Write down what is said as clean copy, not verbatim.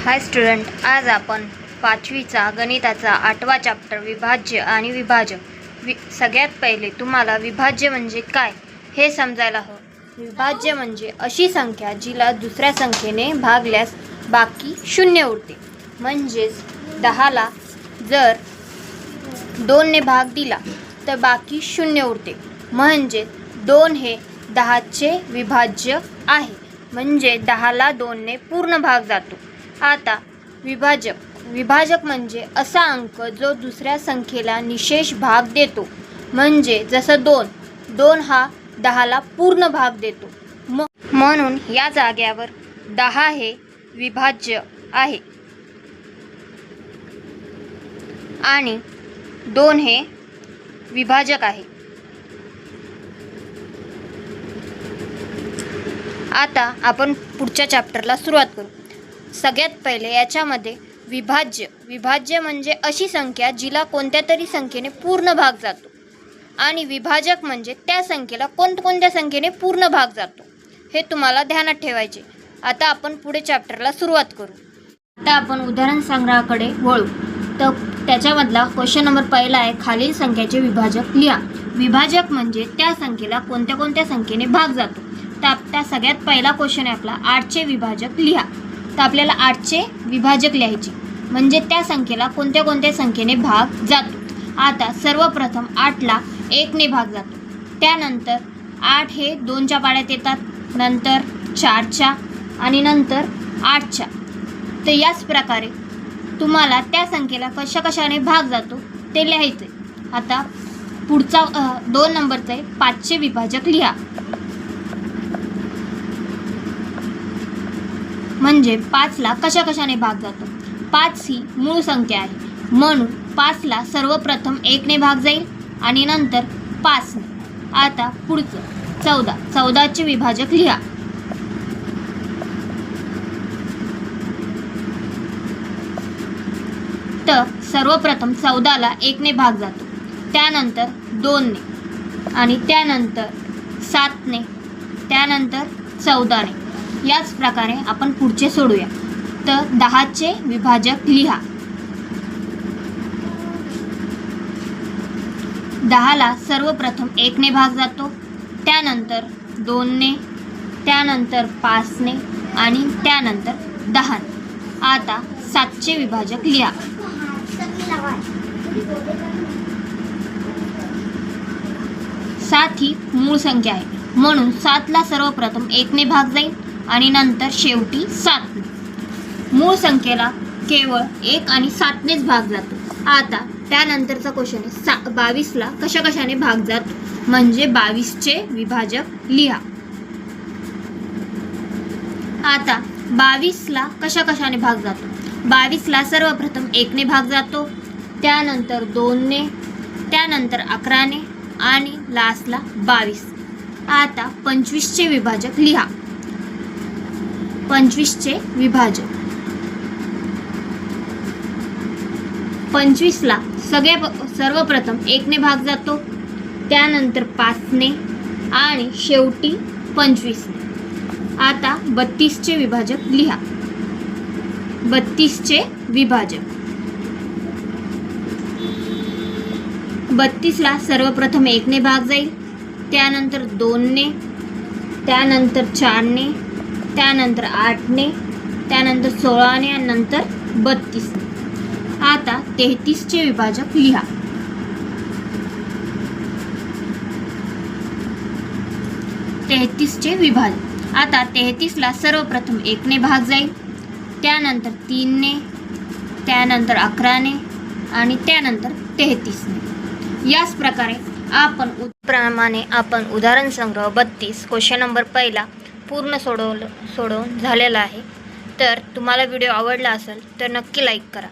हाय student, आज आपण पाचवीचा गणिताचा 8वा चॅप्टर विभाज्य आणि विभाजक सगळ्यात पहिले तुम्हाला विभाज्य म्हणजे काय हे समजायला हवं। विभाज्य म्हणजे अशी संख्या जिला दुसऱ्या संख्येने भागल्यास बाकी शून्य उरते। म्हणजेच 10ला जर 2 ने भाग दिला तर बाकी शून्य उरते। म्हणजे 2 हे 10चे विभाज्य आहे। म्हणजे 10ला 2 ने पूर्ण भाग जातो। आता विभाजक म्हणजे असा अंक जो दुसऱ्या संख्येला निशेष भाग देतो। म्हणजे जसं 2 हा 10ला पूर्ण भाग देतो। म्हणून या जाग्यावर 10 हे विभाज्य आहे आणि 2 हे विभाजक आहे। आता आपण पुढच्या चॅप्टरला सुरुवात करू। सगळ्यात पहिले याच्यामध्ये विभाज्य म्हणजे अशी संख्या जिला कोणत्या तरी संख्येने पूर्ण भाग जातो आणि विभाजक म्हणजे त्या संख्येला कोणत्या संख्येने पूर्ण भाग जातो हे तुम्हाला ध्यानात ठेवायचे। आता आपण पुढे चॅप्टरला सुरुवात करू। आता आपण उदाहरण संग्रहाकडे वळू। तर त्याच्यामधला क्वेश्चन नंबर पहिला आहे, खालील संख्याचे विभाजक लिहा। विभाजक म्हणजे त्या संख्येला कोणत्या संख्येने भाग जातो। तर त्या सगळ्यात पहिला क्वेश्चन आहे आपला 8चे विभाजक लिहा। तर आपल्याला 8चे विभाजक लिहायचे म्हणजे त्या संख्येला कोणत्या संख्येने भाग जातो। आता सर्वप्रथम 8ला 1 ने भाग जातो, त्यानंतर 8 हे 2च्या पाड्यात येतात, नंतर 4च्या आणि नंतर 8च्या। तर याच प्रकारे तुम्हाला त्या संख्येला कशाने भाग जातो ते लिहायचे। आता पुढचा 2 नंबरचा आहे 5चे विभाजक लिहा। म्हणजे 5ला कशाने भाग जातो। 5 ही मूळ संख्या आहे म्हणून 5ला सर्वप्रथम 1 ने भाग जाईल आणि नंतर 5 ने। आता पुढचं 14चे विभाजक लिहा। तर सर्वप्रथम 14ला 1 ने भाग जातो, त्यानंतर 2 ने आणि त्यानंतर 7 ने, त्यानंतर 14 ने। याच प्रकारे आपण पुढचे सोडूया। तर 10चे विभाजक लिहा। 10ला सर्वप्रथम 1 ने भाग जातो, त्यानंतर 2 ने, त्यानंतर 5 ने आणि त्यानंतर 10 ने। आता 7चे विभाजक लिहा। 7 ही मूळ संख्या आहे म्हणून 7ला सर्वप्रथम 1 ने भाग जाईल आणि नंतर शेवटी 7 ने। मूळ संख्येला केवळ 1 आणि 7 नेच भाग जातो। आता त्यानंतरचा क्वेश्चन आहे 22ला कशाने भाग जातो। म्हणजे 22चे विभाजक लिहा। आता 22ला कशाने भाग जातो। 22ला सर्वप्रथम 1 ने भाग जातो, त्यानंतर 2 ने, त्यानंतर 11 ने आणि लास्टला 22। आता 25चे विभाजक लिहा। 25चे विभाजक 25ला सर्वप्रथम 1 ने भाग जातो, त्यानंतर 5 ने आणि शेवटी 25 ने। आता 32चे विभाजक लिहा। 32चे विभाजक 32ला सर्वप्रथम 1 ने भाग जाईल, त्यानंतर 2 ने, त्यानंतर 4 ने, त्यानंतर 8 ने, त्यानंतर 16 ने आणि नंतर 32 ने। आता 33चे विभाजक लिहा। 33चे विभाजक आता 33ला सर्वप्रथम 1 ने भाग जाईल, त्यानंतर 3 ने, त्यानंतर 11 ने आणि त्यानंतर 33 ने। याच प्रकारे आपण उदाहरण संग्रह 32 क्वेश्चन नंबर पहिला पूर्ण सोडवून झालेला आहे। तर तुम्हाला व्हिडिओ आवडला असेल तर नक्की लाईक करा।